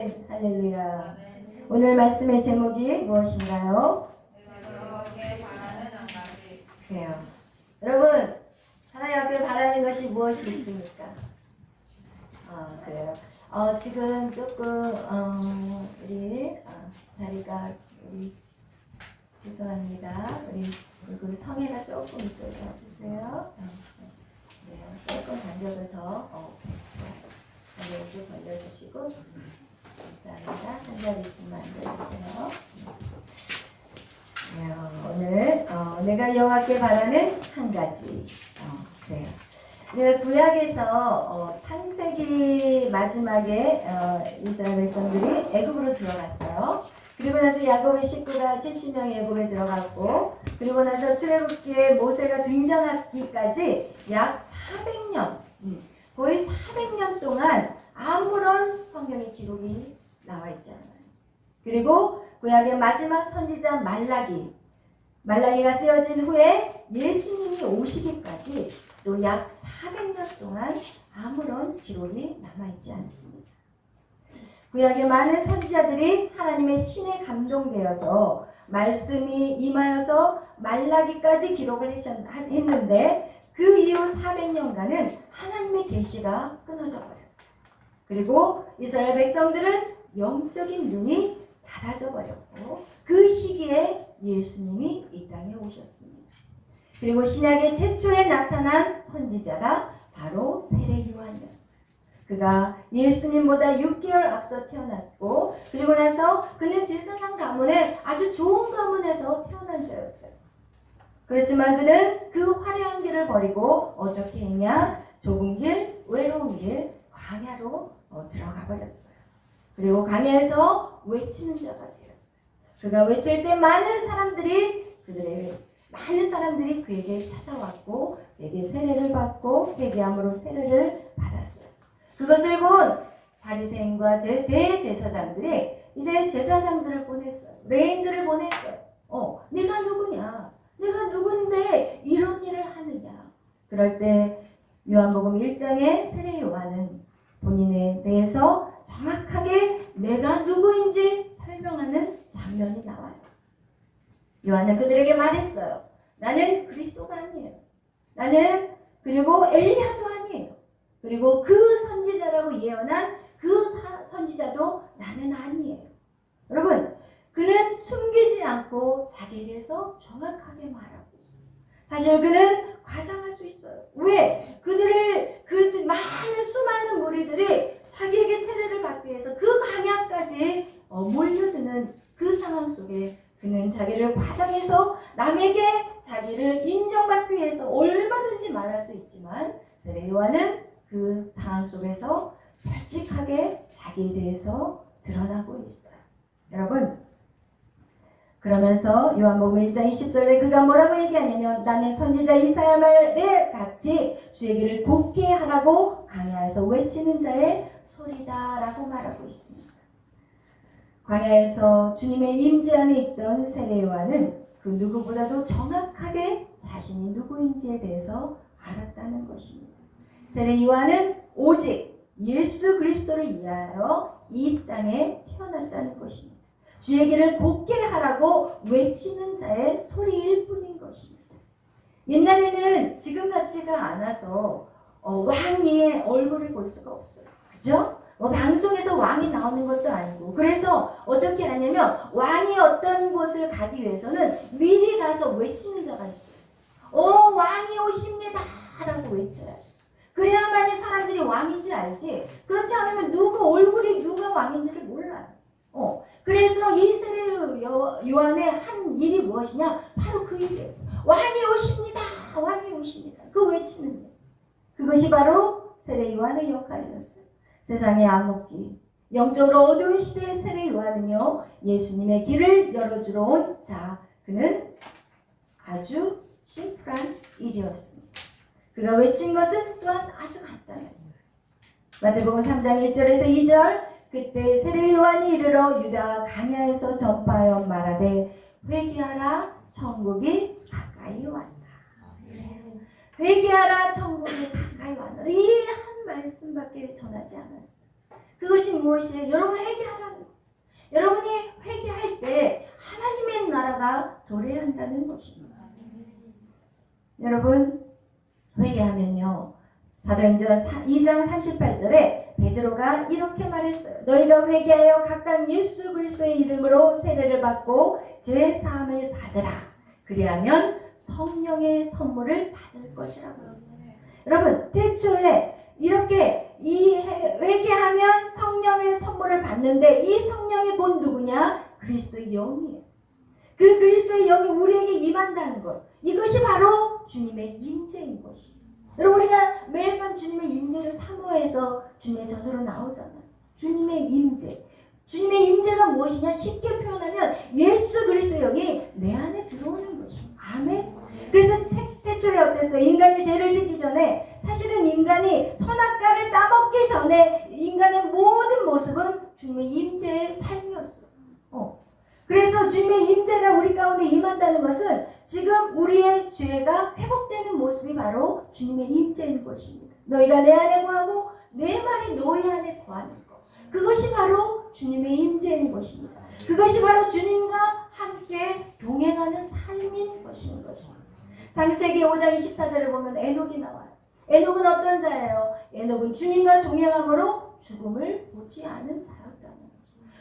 할렐루야. 오늘 말씀의 제목이 무엇인가요? 그래요. 여러분, 하나님 앞에 바라는 것이 무엇이 있습니까? 그래요. 지금 조금 우리 자리가 죄송합니다. 우리 그 성애가 조금 이쪽으로 와주세요. 네, 조금 간격을 더 간격을 벌려주시고. 감사합니다. 한 자리씩만 앉아주세요. 오늘 내가 여호와께 바라는 한 가지. 그래요. 우리가 구약에서 창세기 마지막에 이스라엘 백성들이 애굽으로 들어갔어요. 그리고 나서 야곱의 식구가 70명이 애굽에 들어갔고, 그리고 나서 출애굽기에 모세가 등장하기까지 약 400년, 거의 400년 동안 아무런 성경의 기록이 나와 있지 않아요. 그리고 구약의 마지막 선지자 말라기가 쓰여진 후에 예수님이 오시기까지 또 약 400년 동안 아무런 기록이 남아있지 않습니다. 구약의 많은 선지자들이 하나님의 신에 감동되어서 말씀이 임하여서 말라기까지 기록을 했는데 그 이후 400년간은 하나님의 계시가 끊어져 버렸어요. 그리고 이스라엘 백성들은 영적인 눈이 닫아져 버렸고, 그 시기에 예수님이 이 땅에 오셨습니다. 그리고 신약의 최초에 나타난 선지자가 바로 세례 요한이었어요. 그가 예수님보다 6개월 앞서 태어났고, 그리고 나서 그는 제사장 가문에 아주 좋은 가문에서 태어난 자였어요. 그렇지만 그는 그 화려한 길을 버리고 어떻게 했냐? 좁은 길, 외로운 길, 광야로 들어가 버렸어요. 그리고 광야에서 외치는 자가 되었어요. 그가 외칠 때 많은 사람들이 그에게 찾아왔고, 그에게 세례를 받고 회개함으로 세례를 받았어요. 그것을 본 바리새인과 대제사장들이 이제 제사장들을 보냈어요. 레인들을 보냈어요. 네가 누구냐? 내가 누군데 이런 일을 하느냐? 그럴 때 요한복음 1장에 세례 요한은 본인에 대해서 정확하게 내가 누구인지 설명하는 장면이 나와요. 요한은 그들에게 말했어요. 나는 그리스도가 아니에요. 나는 그리고 엘리야도 아니에요. 그리고 그 선지자라고 예언한 그 선지자도 나는 아니에요. 여러분, 그는 숨기지 않고 자기에 대해서 정확하게 말하고 있어요. 사실 그는 과장할 수 있어요. 왜? 그 많은 수많은 무리들이 자기에게 세례를 받기 위해서 그 광야까지 몰려드는 그 상황 속에 그는 자기를 과장해서 남에게 자기를 인정받기 위해서 얼마든지 말할 수 있지만, 세례 요한은 그 상황 속에서 솔직하게 자기에 대해서 드러나고 있어요. 여러분, 그러면서 요한복음 1장 20절에 그가 뭐라고 얘기하냐면, 나는 선지자 이사야말에 같이 주의 길을 곱게 하라고 광야에서 외치는 자의 소리다 라고 말하고 있습니다. 광야에서 주님의 임재 안에 있던 세례 요한은 그 누구보다도 정확하게 자신이 누구인지에 대해서 알았다는 것입니다. 세례 요한은 오직 예수 그리스도를 위하여 이 땅에 태어났다는 것입니다. 주의 길을 곱게 하라고 외치는 자의 소리일 뿐인 것입니다. 옛날에는 지금 같지가 않아서 왕의 얼굴을 볼 수가 없어요. 그죠? 방송에서 왕이 나오는 것도 아니고, 그래서 어떻게 하냐면 왕이 어떤 곳을 가기 위해서는 미리 가서 외치는 자가 있어요. 왕이 오십니다 라고 외쳐요. 그래야만이 사람들이 왕인지 알지, 그렇지 않으면 얼굴이 누가 왕인지를 몰라요. 그래서 이 세례 요한의 한 일이 무엇이냐? 바로 그 일이었어요. 왕이 오십니다. 왕이 오십니다. 그 외치는 일. 그것이 바로 세례 요한의 역할이었어요. 세상의 암흑기, 영적으로 어두운 시대의 세례 요한은요, 예수님의 길을 열어주러 온 자, 그는 아주 심플한 일이었습니다. 그가 외친 것은 또한 아주 간단했어요. 마태복음 3장 1절에서 2절, 그때 세례 요한이 이르러 유다 광야에서 전파하여 말하되 회개하라 천국이 가까이 왔다. 회개하라 천국이 가까이 왔다. 이 한 말씀밖에 전하지 않았어요. 그것이 무엇이에요? 여러분 회개하라는 거예요. 여러분이 회개할 때 하나님의 나라가 도래한다는 것입니다. 여러분 회개하면요. 사도행전 2장 38절에 베드로가 이렇게 말했어요. 너희가 회개하여 각각 예수 그리스도의 이름으로 세례를 받고 죄 사함을 받으라. 그리하면 성령의 선물을 받을 것이라고 했어요. 여러분 태초에 이렇게 회개하면 성령의 선물을 받는데 이 성령이 곧 누구냐? 그리스도의 영이에요. 그 그리스도의 영이 우리에게 임한다는 것. 이것이 바로 주님의 임재인 것이에요. 여러분 우리가 매일 밤 주님의 임재를 사모해서 주님의 전으로 나오잖아요. 주님의 임재. 주님의 임재가 무엇이냐? 쉽게 표현하면 예수 그리스도의 영이 내 안에 들어오는 것이에요. 아멘. 그래서 태초에 어땠어요? 인간이 죄를 짓기 전에 사실은 인간이 선악과를 따먹기 전에 인간의 모든 모습은 주님의 임재의 삶이었어요. 그래서 주님의 임재가 우리 가운데 임한다는 것은 지금 우리의 죄가 회복되는 모습이 바로 주님의 임재인 것입니다. 너희가 내 안에 거하고 내 말이 너희 안에 거하는 것. 그것이 바로 주님의 임재인 것입니다. 그것이 바로 주님과 함께 동행하는 삶인 것인 것입니다. 창세기 5장 24절에 보면 에녹이 나와요. 에녹은 어떤 자예요? 에녹은 주님과 동행함으로 죽음을 보지 않은 자였다는 거죠.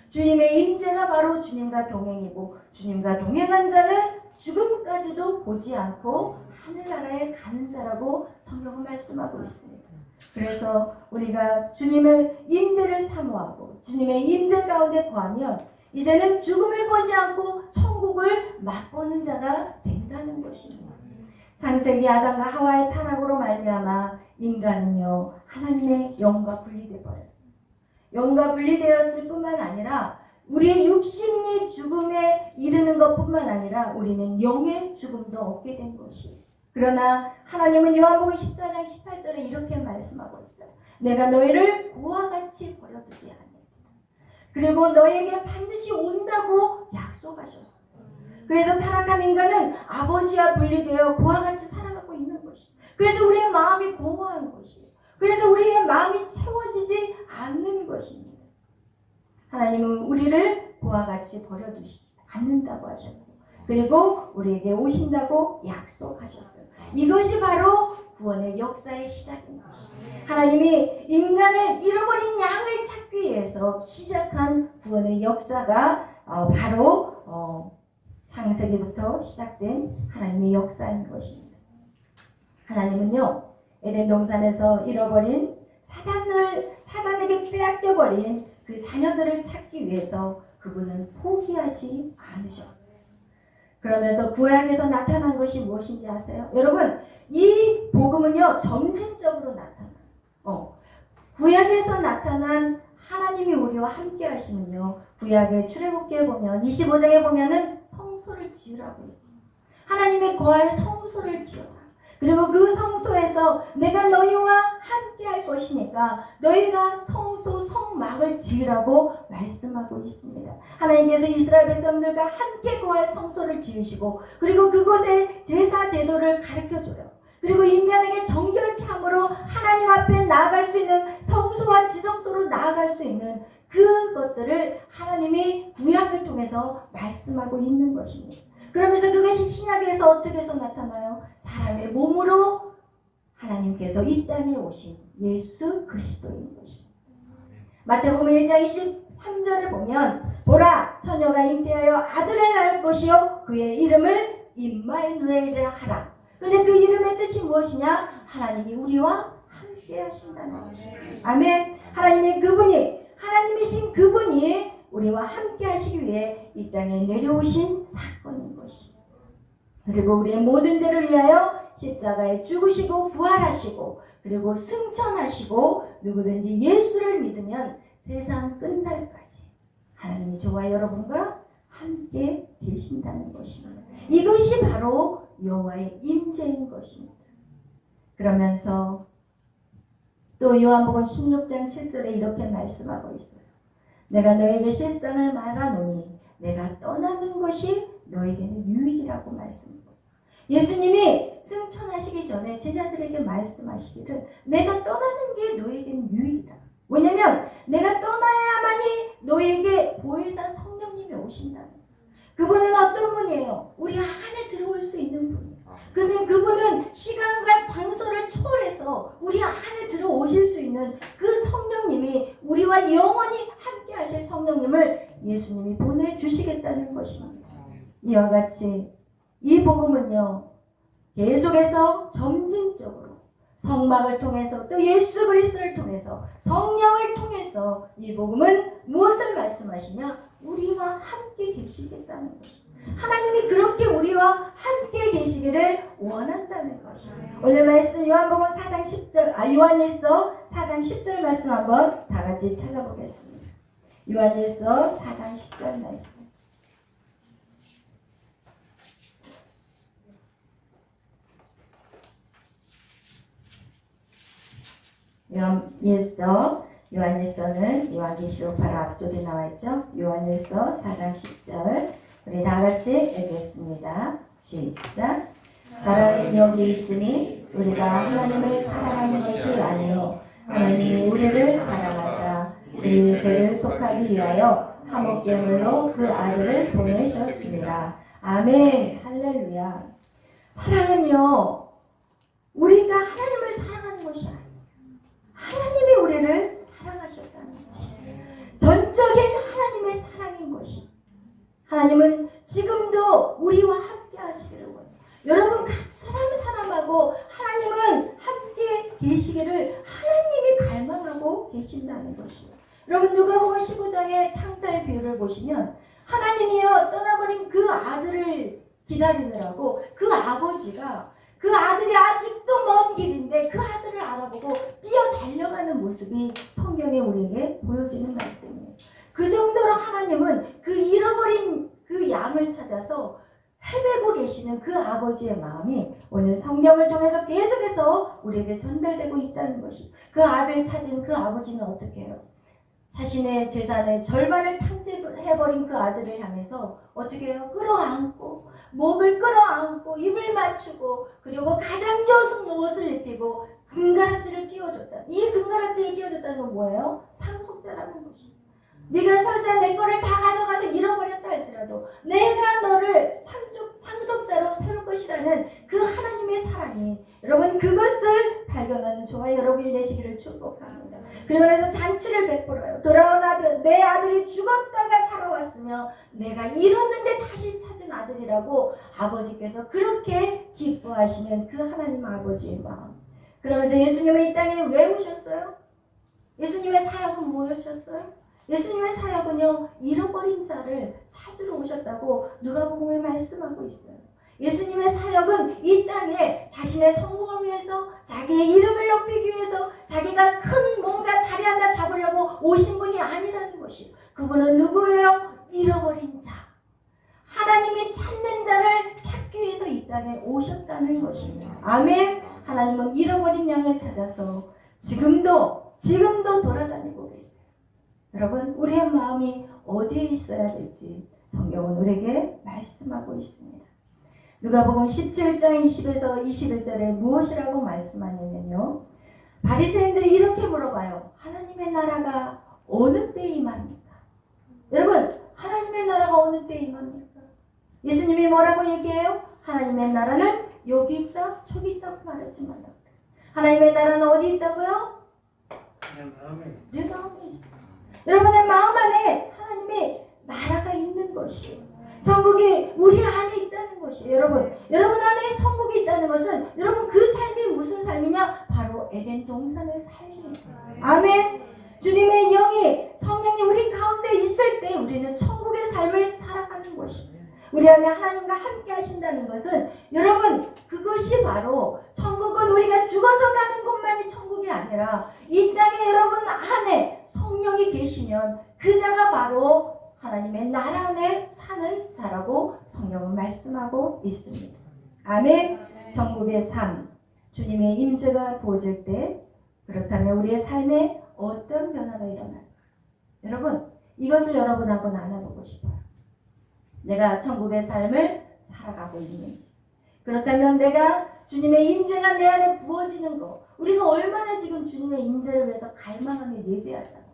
주님의 임재가 바로 주님과 동행이고 주님과 동행한 자는 죽음까지도 보지 않고 하늘나라에 가는 자라고 성경은 말씀하고 있습니다. 그래서 우리가 주님의 임재를 사모하고 주님의 임재 가운데 거하면 이제는 죽음을 보지 않고 천국을 맛보는 자가 된다는 것입니다. 창세기 아담과 하와의 타락으로 말미암아 인간은요 하나님의 영과 분리되어 버렸어요. 영과 분리되었을 뿐만 아니라 우리의 육신이 죽음에 이르는 것뿐만 아니라 우리는 영의 죽음도 얻게 된 것이에요. 그러나 하나님은 요한복음 14장 18절에 이렇게 말씀하고 있어요. 내가 너희를 고와 같이 버려두지 않으리라. 그리고 너희에게 반드시 온다고 약속하셨어요. 그래서 타락한 인간은 아버지와 분리되어 고와 같이 살아가고 있는 것이에요. 그래서 우리의 마음이 공허한 것이에요. 그래서 우리의 마음이 채워지지 않는 것입니다. 하나님은 우리를 고와 같이 버려두시지 않는다고 하셨고 그리고 우리에게 오신다고 약속하셨어요. 이것이 바로 구원의 역사의 시작인 것입니다. 하나님이 인간을 잃어버린 양을 찾기 위해서 시작한 구원의 역사가 바로 창세기부터 시작된 하나님의 역사인 것입니다. 하나님은요 에덴 동산에서 잃어버린 사단에게 빼앗겨버린 그 자녀들을 찾기 위해서 그분은 포기하지 않으셨어요. 그러면서 구약에서 나타난 것이 무엇인지 아세요? 여러분 이 복음은요 점진적으로 나타나요. 구약에서 나타난 하나님이 우리와 함께 하시면요 구약의 출애굽기에 보면 25장에 보면은 성소를 지으라고 해요. 하나님의 거할 성소를 지어라. 그리고 그 성소에서 내가 너희와 함께 할 것이니까 너희가 성소 성막을 지으라고 말씀하고 있습니다. 하나님께서 이스라엘 백성들과 함께 거할 성소를 지으시고 그리고 그곳에 제사 제도를 가르쳐줘요. 그리고 인간에게 정결케 함으로 하나님 앞에 나아갈 수 있는 성소와 지성소로 나아갈 수 있는 그것들을 하나님이 구약을 통해서 말씀하고 있는 것입니다. 그러면서 그것이 신약에서 어떻게 해서 나타나요? 사람의 몸으로 하나님께서 이 땅에 오신 예수 그리스도인 것입니다. 마태복음 1장 23절에 보면 보라 처녀가 잉태하여 아들을 낳을 것이요 그의 이름을 임마누엘이라 하라. 그런데 그 이름의 뜻이 무엇이냐? 하나님이 우리와 함께 하신다는 것입니다. 아멘. 하나님이신 그분이 우리와 함께 하시기 위해 이 땅에 내려오신 사건인 것입니다. 그리고 우리의 모든 죄를 위하여 십자가에 죽으시고 부활하시고 그리고 승천하시고 누구든지 예수를 믿으면 세상 끝날까지 하나님이 저와 여러분과 함께 계신다는 것입니다. 이것이 바로 여호와의 임재인 것입니다. 그러면서 또 요한복음 16장 7절에 이렇게 말씀하고 있어요. 내가 너에게 실상을 말하노니 내가 떠나는 것이 너에게는 유익이라고 말씀하고 있어요. 예수님이 승천하시기 전에 제자들에게 말씀하시기를 내가 떠나는 게 너에게는 유익이다. 왜냐면 내가 떠나야만이 너에게 보혜사 성령님이 오신다는 거예요. 그분은 어떤 분이에요? 우리 안에 들어올 수 있는 분이에요. 그분은 시간과 장소를 초월해서 우리 안에 들어오실 수 있는 그 성령님이 우리와 영원히 함께 하실 성령님을 예수님이 보내주시겠다는 것입니다. 이와 같이 이 복음은요, 계속해서 점진적으로 성막을 통해서 또 예수 그리스도를 통해서 성령을 통해서 이 복음은 무엇을 말씀하시냐? 우리와 함께 계시겠다는 것입니다. 하나님이 그렇게 우리와 함께 계시기를 원한다는 것입니다. 오늘 말씀 요한복음 4장 10절, 요한일서 4장 10절 말씀 한번 다 같이 찾아보겠습니다. 요한일서 4장 10절 말씀. 요한일서는 요한계시록 바로 앞쪽에 나와 있죠. 요한일서 4장 10절 우리 다 같이 읽겠습니다. 시작. 사랑은 여기 있으니 우리가 하나님을 사랑하는 것이 아니요 하나님이 우리를 사랑하사 우리 죄를 속하기 위하여 화목제물로 그 아들을 보내셨습니다. 아멘. 할렐루야. 사랑은요, 우리가 하나님을 사랑하는 것이 아니에요. 하나님이 우리를 사랑하셨다는 것이에요. 전적인 하나님의 사랑인 것이. 하나님은 지금도 우리와 함께 하시기를 원해요. 여러분 각 사람하고 하나님은 함께 계시기를 하나님이 갈망하고 계신다는 것이에요. 여러분 누가복음 15장의 탕자의 비유를 보시면 하나님이요 떠나버린 그 아들을 기다리느라고 그 아버지가 그 아들이 아직도 먼 길인데 그 아들을 알아보고 뛰어 달려가는 모습이 성경에 우리에게 보여지는 말씀이에요. 그 정도로 하나님은 그 잃어버린 그 양을 찾아서 헤매고 계시는 그 아버지의 마음이 오늘 성경을 통해서 계속해서 우리에게 전달되고 있다는 것이. 그 아들 찾은 그 아버지는 어떻게 해요? 자신의 재산의 절반을 탕제해버린 그 아들을 향해서 어떻게 해요? 끌어안고 목을 끌어안고 입을 맞추고 그리고 가장 좋은 옷을 입히고 금가락지를 끼워줬다. 이 금가락지를 끼워줬다는 건 뭐예요? 상속자라는 것이. 네가 설사 내 거를 다 가져가서 잃어버렸다 할지라도 내가 너를 상속자로 세울 것이라는 그 하나님의 사랑이, 여러분 그것을 발견하는 저와 여러분이 되시기를 축복합니다. 그리고 나서 잔치를 베풀어요. 돌아온 아들, 내 아들이 죽었다가 살아왔으며 내가 잃었는데 다시 찾은 아들이라고 아버지께서 그렇게 기뻐하시는 그 하나님 아버지의 마음. 그러면서 예수님을 이 땅에 왜 오셨어요? 예수님의 사역은 무엇이었어요? 예수님의 사역은요, 잃어버린 자를 찾으러 오셨다고 누가복음에 말씀하고 있어요. 예수님의 사역은 이 땅에 자신의 성공을 위해서, 자기의 이름을 높이기 위해서, 자기가 큰 뭔가 자리 하나 잡으려고 오신 분이 아니라는 것이에요. 그분은 누구예요? 잃어버린 자. 하나님이 찾는 자를 찾기 위해서 이 땅에 오셨다는 것입니다. 아멘. 하나님은 잃어버린 양을 찾아서 지금도 돌아다니고 계세요. 여러분, 우리의 마음이 어디에 있어야 될지 성경은 우리에게 말씀하고 있습니다. 누가복음 17장 20에서 21절에 무엇이라고 말씀하냐면요, 바리새인들이 이렇게 물어봐요. 하나님의 나라가 어느 때 임합니까? 여러분, 하나님의 나라가 어느 때 임합니까? 예수님이 뭐라고 얘기해요? 하나님의 나라는 여기 있다, 저기 있다고 말하지 말라고. 하나님의 나라는 어디 있다고요? 내 마음에 있어요. 여러분의 마음 안에 하나님의 나라가 있는 것이에요. 천국이 우리 안에 있다는 것이에요. 여러분 안에 천국이 있다는 것은 여러분 그 삶이 무슨 삶이냐? 바로 에덴 동산의 삶이에요. 아멘. 주님의 영이, 성령이 우리 가운데 있을 때 우리는 천국의 삶을 살아가는 것입니다. 우리 안에 하나님과 함께 하신다는 것은, 여러분 그것이 바로 천국은 우리가 죽어서 가는 곳만이 천국이 아니라 이 땅에 여러분 안에 성령이 계시면 그 자가 바로 하나님의 나라 안에 사는 자라고 성경은 말씀하고 있습니다. 아멘. 천국의 삶, 주님의 임재가 부어질 때 그렇다면 우리의 삶에 어떤 변화가 일어날까? 여러분 이것을 여러분하고 나눠보고 싶어요. 내가 천국의 삶을 살아가고 있는지, 그렇다면 내가 주님의 임재가 내 안에 부어지는 거. 우리가 얼마나 지금 주님의 임재를 위해서 갈망하며 예배하잖아요.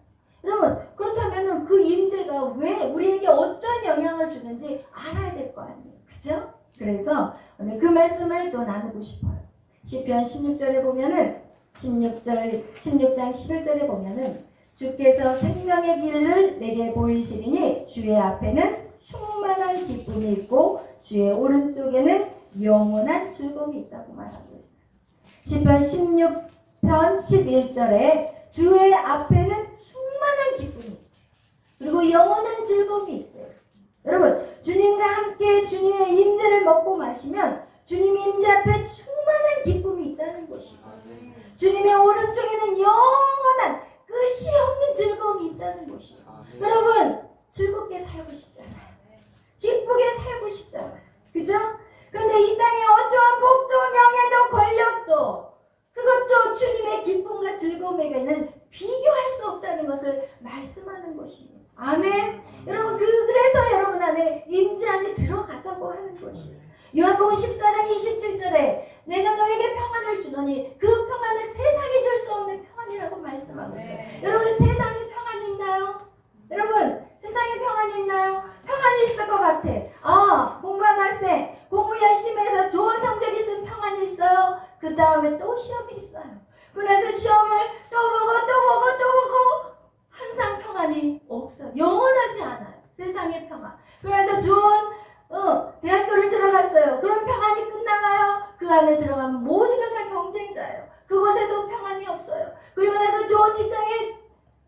여러분, 그렇다면 그 임재가 왜 우리에게 어떤 영향을 주는지 알아야 될 거 아니에요. 그죠? 그래서 오늘 그 말씀을 또 나누고 싶어요. 시편 16절에 보면은 16장 11절에 보면은 주께서 생명의 길을 내게 보이시리니 주의 앞에는 충만한 기쁨이 있고 주의 오른쪽에는 영원한 즐거움이 있다고 말하고 있어요. 시편 16편 11절에 주의 앞에는 충만한 기쁨이 있고 그리고 영원한 즐거움이 있대요. 여러분, 주님과 함께 주님의 임재를 먹고 마시면 주님 임재 앞에 충만한 기쁨이 있다는 것이고 주님의 오른쪽에는 영원한 끝이 없는 즐거움이 있다는 것이고 여러분, 즐겁게 살고 싶잖아요. 기쁘게 살고 싶잖아요. 그죠? 그런데 이 땅에 어떠한 복도 명예도 권력도 그것도 주님의 기쁨과 즐거움에게는 비교할 수 없다는 것을 말씀하는 것입니다. 아멘. 여러분, 그래서 여러분 안에 임재 안에 들어가자고 하는 것이에요. 요한복음 14장 27절에 내가 너에게 평안을 주노니 그 평안은 세상이 줄 수 없는 평안이라고 말씀하고 있어요. 여러분, 세상에 평안이 있나요? 여러분, 세상에 평안이 있나요? 평안이 있을 것 같아. 공부하는 학생 공부 열심히 해서 좋은 성적 있으면 평안이 있어요. 그 다음에 또 시험이 있어요. 그래서 시험을 또 보고 항상 평안이 없어요. 영원하지 않아요. 세상의 평안. 그래서 좋은 대학교를 들어갔어요. 그럼 평안이 끝나나요? 그 안에 들어가면 모두가 다 경쟁자예요. 그곳에도 평안이 없어요. 그리고 나서 좋은 직장에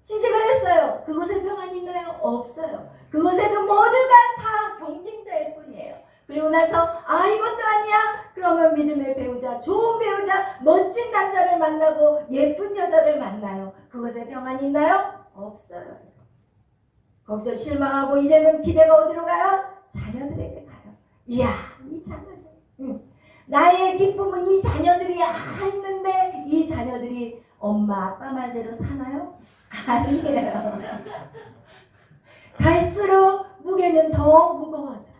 취직을 했어요. 그곳에 평안이 있나요? 없어요. 그곳에도 모두가 다 경쟁자일 뿐이에요. 그리고 나서 이것도 아니야? 그러면 믿음의 배우자, 좋은 배우자, 멋진 남자를 만나고 예쁜 여자를 만나요. 그곳에 평안이 있나요? 없어요. 거기서 실망하고 이제는 기대가 어디로 가요? 자녀들에게 가요. 이야, 이 자녀들. 나의 기쁨은 이 자녀들이 있는데 이 자녀들이 엄마 아빠 말대로 사나요? 아니에요. 갈수록 무게는 더 무거워져요.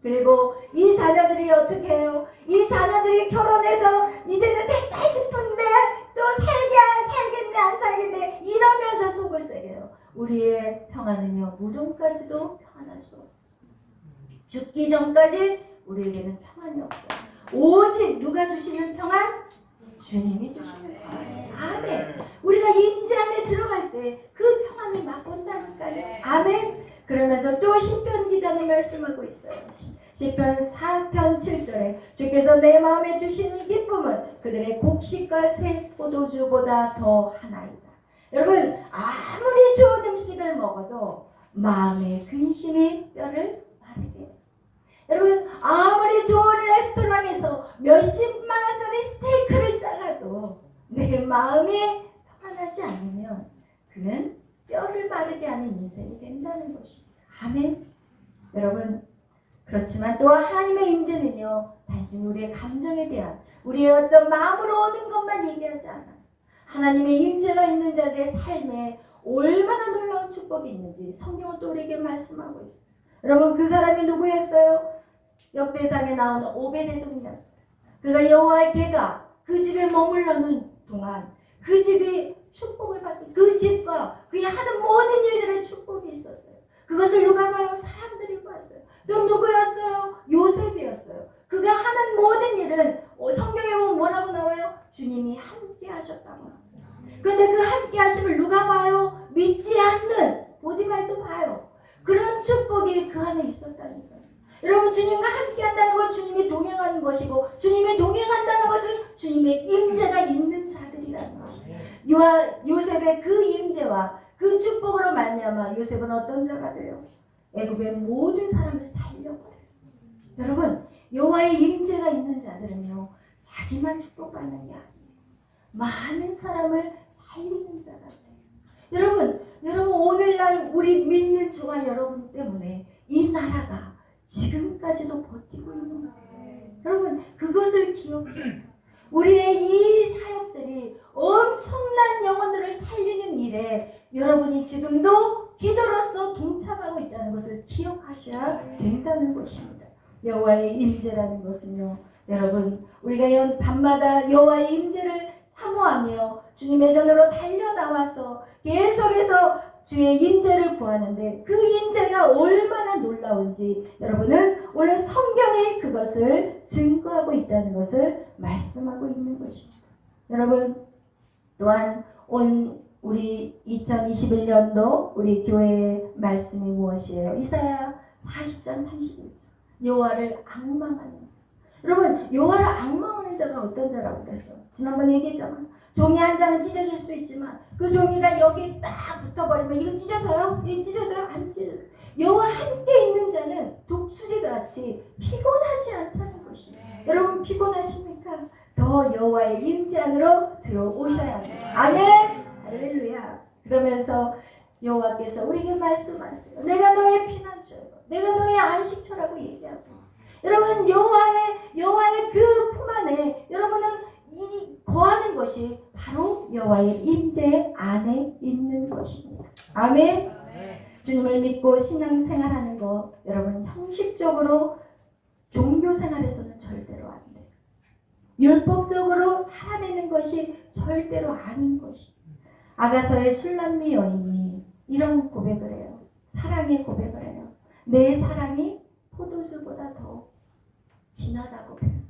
그리고 이 자녀들이 어떻게 해요? 이 자녀들이 결혼해서 이제는 됐다 싶은데 또 살겠네 안 살겠네 이러면서 속을 새겨요. 우리의 평안은요, 무덤까지도 평안할 수 없어요. 죽기 전까지 우리에게는 평안이 없어요. 오직 누가 주시는 평안? 주님이 주시는 평안. 아멘. 우리가 임재 안에 들어갈 때 그 평안을 맛본다니까요. 아멘. 그러면서 또 시편 기자는 말씀하고 있어요. 시편 4편 7절에 주께서 내 마음에 주시는 기쁨은 그들의 곡식과 새 포도주보다 더 하나이다. 여러분, 아무리 좋은 음식을 먹어도 마음의 근심이 뼈를 마르게 해요. 여러분, 아무리 좋은 레스토랑에서 몇십만 원짜리 스테이크를 잘라도 내 마음이 평안하지 않으면 그는 뼈를 마르게 하는 인생이 된다는 것입니다. 아멘. 여러분, 그렇지만 또한 하나님의 임재는요, 단순히 우리의 감정에 대한 우리의 어떤 마음으로 오는 것만 얘기하지 않아요. 하나님의 임재가 있는 자들의 삶에 얼마나 놀라운 축복이 있는지 성경은 또 우리에게 말씀하고 있어요. 여러분, 그 사람이 누구였어요? 역대상에 나온 오베데돔이었어요. 그가 여호와의 개가 그 집에 머물러는 동안 그 집이 축복을 받은 그 집과 그의 하는 모든 일들의 축복이 있었어요. 그것을 누가 봐요? 사람들이 봤어요. 또 누구였어요? 요셉이었어요. 그가 하는 모든 일은 성경에 보면 뭐라고 나와요? 주님이 함께 하셨다고 나와요. 그런데 그 함께 하심을 누가 봐요? 믿지 않는 보디발도 봐요. 그런 축복이 그 안에 있었다는 거예요. 여러분, 주님과 함께 한다는 건 주님이 동행하는 것이고 주님이 동행한다는 것은 주님의 임재가 있는 자들이라는 것이에요. 요셉의 그 임재와 그 축복으로 말미암아 요셉은 어떤 자가 돼요? 애굽의 모든 사람을 살려버려요. 여러분, 여호와의 임재가 있는 자들은요, 자기만 축복받는 게 아니에요. 많은 사람을 살리는 자가 돼요. 여러분 오늘날 우리 믿는 저와 여러분 때문에 이 나라가 지금까지도 버티고 있는 거예요. 여러분, 그것을 기억해요. 우리의 이 사역들이 엄청난 영혼들을 살리는 일에 여러분이 지금도 기도로서 동참하고 있다는 것을 기억하셔야 된다는 것입니다. 여호와의 임재라는 것은요, 여러분, 우리가 밤마다 여호와의 임재를 사모하며 주님의 전으로 달려나와서 계속해서 주의 임재를 구하는데 그 임재가 얼마나 놀라운지 여러분은 오늘 성경에 그것을 증거하고 있다는 것을 말씀하고 있는 것입니다. 여러분, 또한 우리 2021년도 우리 교회의 말씀이 무엇이에요? 이사야 40장 31절. 여호와를 악망하는 자. 여러분, 여호와를 악망하는 자가 어떤 자라고 그랬어요? 지난번에 얘기했잖아요. 종이 한 장은 찢어질 수 있지만 그 종이가 여기에 딱 붙어버리면 이거 찢어져요? 이거 찢어져요? 안 찢어져요. 여호와 함께 있는 자는 독수리같이 피곤하지 않다는 것이에요. 여러분, 피곤하십니까? 더 여호와의 임재 안으로 들어오셔야 합니다. 아멘. 할렐루야. 그러면서 여호와께서 우리에게 말씀하세요. 내가 너의 피난처요, 내가 너의 안식처라고 얘기하고, 여러분, 여호와의 그 품 안에 여러분은 이 거하는 것이 바로 여호와의 임재 안에 있는 것입니다. 아멘. 주님을 믿고 신앙생활하는 거 여러분 형식적으로 종교생활에서는 절대로 안 돼요. 율법적으로 살아내는 것이 절대로 아닌 것입니다. 아가서의 술람미 여인이 이런 고백을 해요. 사랑의 고백을 해요. 내 사랑이 포도주보다 더 진하다고 표현해요.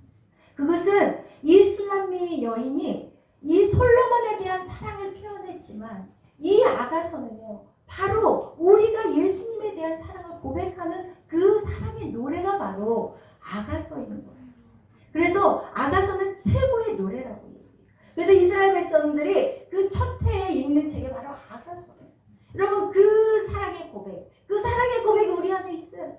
그것은 이 술람미 여인이 이 솔로몬에 대한 사랑을 표현했지만 이 아가서는요, 바로 우리가 예수님에 대한 사랑을 고백하는 그 사랑의 노래가 바로 아가서인 거예요. 그래서 아가서는 최고의 노래라고 얘기해요. 그래서 이스라엘 백성들이 그 첫 해에 읽는 책이 바로 아가서예요. 여러분, 그 사랑의 고백이 우리 안에 있어요.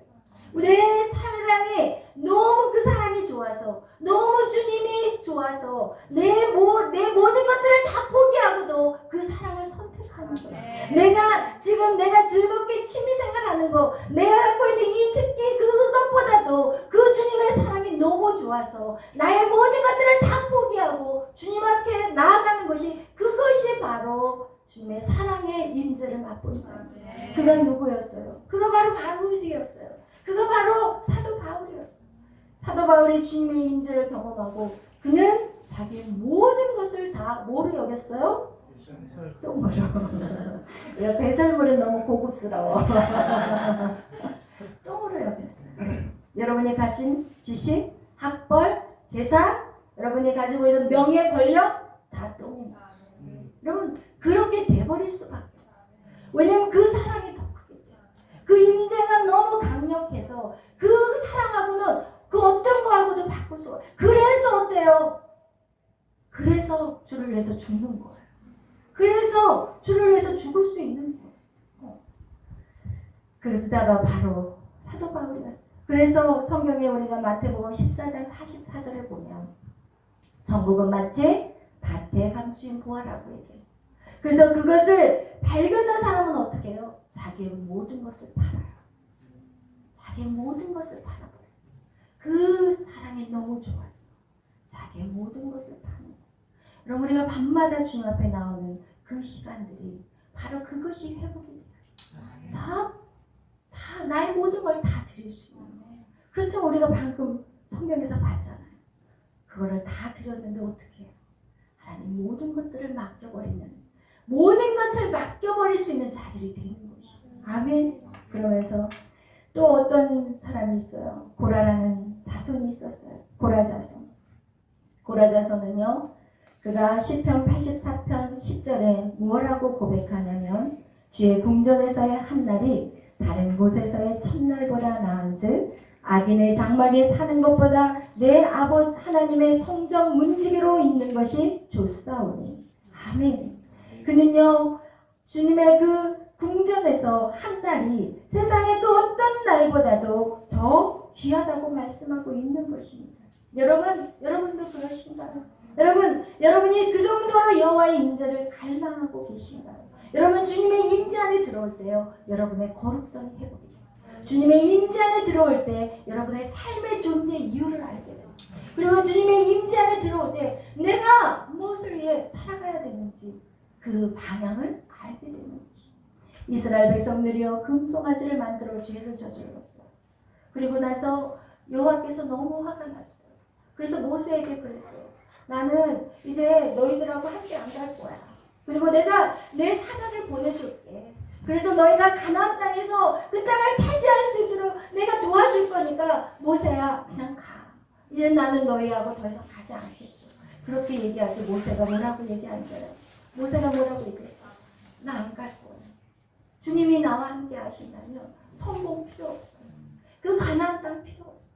내 사랑에 너무 그 사랑이 좋아서, 너무 주님이 좋아서 내 모든 것들을 다 포기하고도 그 사랑을 선택하는 거예요. 내가 즐겁게 취미생활하는 거, 내가 갖고 있는 이 특기 그것보다도 그 주님의 사랑이 너무 좋아서 나의 모든 것들을 다 포기하고 주님 앞에 나아가는 것이, 그것이 바로 주님의 사랑의 임재를 맛본 자입니다. 그가 누구였어요? 그가 바로 바울이었어요. 그가 바로 사도 바울이었어요. 사도 바울이 주님의 임재를 경험하고 그는 자기의 모든 것을 다 뭐로 여겼어요? 똥으로. 배설물은 너무 고급스러워. 똥으로 여겼어요. 여러분이 가진 지식, 학벌, 재산, 여러분이 가지고 있는 명예, 권력 다 똥입니다. 여러분, 그렇게 돼버릴 수밖에 없어요. 왜냐하면 그 사랑이 더 크기 때문에. 그 임재가 너무 강력해서 그 사랑하고는 그 어떤 거하고도 바꿀 수가 없어요. 그래서 어때요? 그래서 주를 위해서 죽는 거예요. 그래서 주를 위해서 죽을 수 있는 거예요. 그래서 제가 바로 사도 바울이었어요. 그래서 성경에 우리가 마태복음 14장 44절에 보면 전국은 마치 밭에 감추인 보화라고 얘기했어요. 그래서 그것을 발견한 사람은 어떻게 해요? 자기의 모든 것을 팔아요. 자기의 모든 것을 팔아버려요. 그 사랑이 너무 좋았어. 자기의 모든 것을 파는 거예요. 그럼 우리가 밤마다 주님 앞에 나오는 그 시간들이 바로 그것이 회복이 돼요. 다 나의 모든 걸 다 드릴 수 있는 거예요. 그렇죠? 우리가 방금 성경에서 봤잖아요. 그거를 다 드렸는데 어떻게 해요? 하나님 모든 것들을 모든 것을 맡겨버릴 수 있는 자들이 되는 것이에요. 아멘. 그러면서 또 어떤 사람이 있어요. 고라라는 자손이 있었어요. 고라 자손은요, 그가 시편 84편 10절에 무엇라고 고백하냐면, 주의 궁전에서의 한 날이 다른 곳에서의 첫날보다 나은즉 악인의 장막에 사는 것보다 내 아봇 하나님의 성전 문지기로 있는 것이 좋사오니. 아멘. 그는요, 주님의 그 궁전에서 한 날이 세상의 그 어떤 날보다도 더 귀하다고 말씀하고 있는 것입니다. 여러분도 그러신가요? 여러분이 그 정도로 여호와의 임재를 갈망하고 계신가요? 여러분, 주님의 임재 안에 들어올 때요, 여러분의 거룩성이 회복이 돼요. 주님의 임재 안에 들어올 때 여러분의 삶의 존재 이유를 알게 돼요. 그리고 주님의 임재 안에 들어올 때 내가 무엇을 위해 살아가야 되는지 그 방향을 알게 되는 거죠. 이스라엘 백성들이요, 금송아지를 만들어 죄를 저질렀어요. 그리고 나서 여호와께서 너무 화가 났어요. 그래서 모세에게 그랬어요. 나는 이제 너희들하고 함께 안 갈 거야. 그리고 내가 내 사자를 보내줄게. 그래서 너희가 가나안 땅에서 그 땅을 차지할 수 있도록 내가 도와줄 거니까 모세야 그냥 가. 이제 나는 너희하고 더 이상 가지 않겠어. 그렇게 얘기할 때 모세가 뭐라고 얘기한대요? 모세가 뭐라고 얘기했어? 나 안 갈 거야. 주님이 나와 함께 하신다면 성공 필요 없어요. 그 가나안 땅 필요 없어요.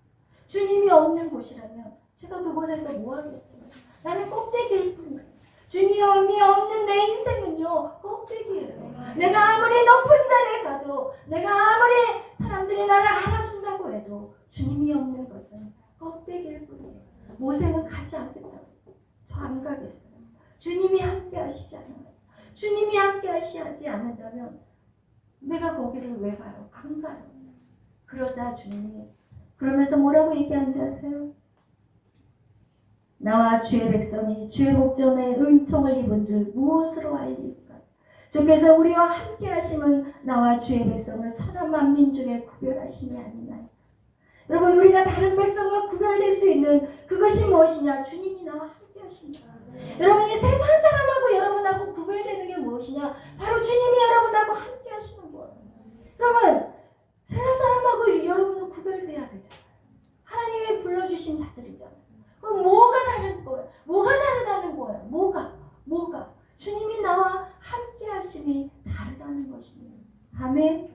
주님이 없는 곳이라면 제가 그곳에서 뭐 하겠어요? 나는 껍데기일 뿐이에요. 주님이 없는 내 인생은요 껍데기예요. 내가 아무리 높은 자리에 가도, 내가 아무리 사람들이 나를 알아준다고 해도 주님이 없는 것은 껍데기일 뿐이에요. 모세는 가지 않겠다고. 저 안 가겠어요. 주님이 함께 하시지 않아요. 주님이 함께 하시지 않는다면 내가 거기를 왜 가요? 안 가요. 그러자 주님이 그러면서 뭐라고 얘기하는지 아세요? 나와 주의 백성이 주의 목전에 은총을 입은 줄 무엇으로 알리까? 주께서 우리와 함께 하심은 나와 주의 백성을 천하 만민 중에 구별하심이 아니나요? 여러분, 우리가 다른 백성과 구별될 수 있는 그것이 무엇이냐? 주님이 나와 함께 하신다. 여러분이 세상 사람하고 여러분하고 구별되는 게 무엇이냐? 바로 주님이 여러분하고 함께 하시는 거예요. 여러분, 세상 사람하고 여러분은 구별돼야 되잖아요. 하나님이 불러주신 자들이잖아요. 그럼 뭐가 다른 거예요? 뭐가 다르다는 거예요? 뭐가? 주님이 나와 함께 하심이 다르다는 것입니다. 아멘.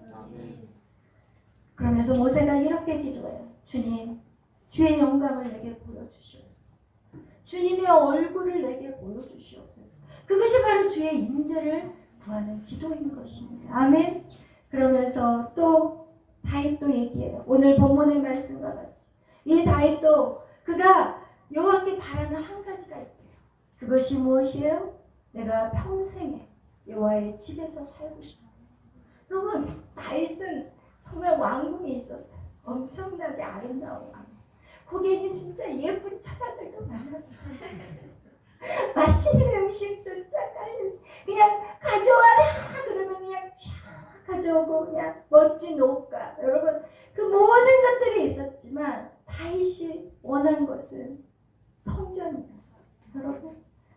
그러면서 모세가 이렇게 기도해요. 주님, 주의 영광을 내게 보여주시옵소서. 주님의 얼굴을 내게 보여주시옵소서. 그것이 바로 주의 임재를 구하는 기도인 것입니다. 아멘. 그러면서 또 다윗도 얘기해요. 오늘 본문의 말씀과 같이 이 다윗도 그가 여호와께 바라는 한 가지가 있대요. 그것이 무엇이에요? 내가 평생에 여호와의 집에서 살고 싶어요. 여러분, 다윗은 정말 왕궁이 있었어요. 엄청나게 아름다운 왕궁. 거기에는 진짜 예쁜 처자들도 많았어요. 맛있는 음식도 쫙 깔렸어요. 그냥 가져와라 그러면 그냥 쫙 가져오고, 그냥 멋진 옷가, 여러분 그 모든 것들이 있었지만 다윗이 원한 것은 성전이었어요.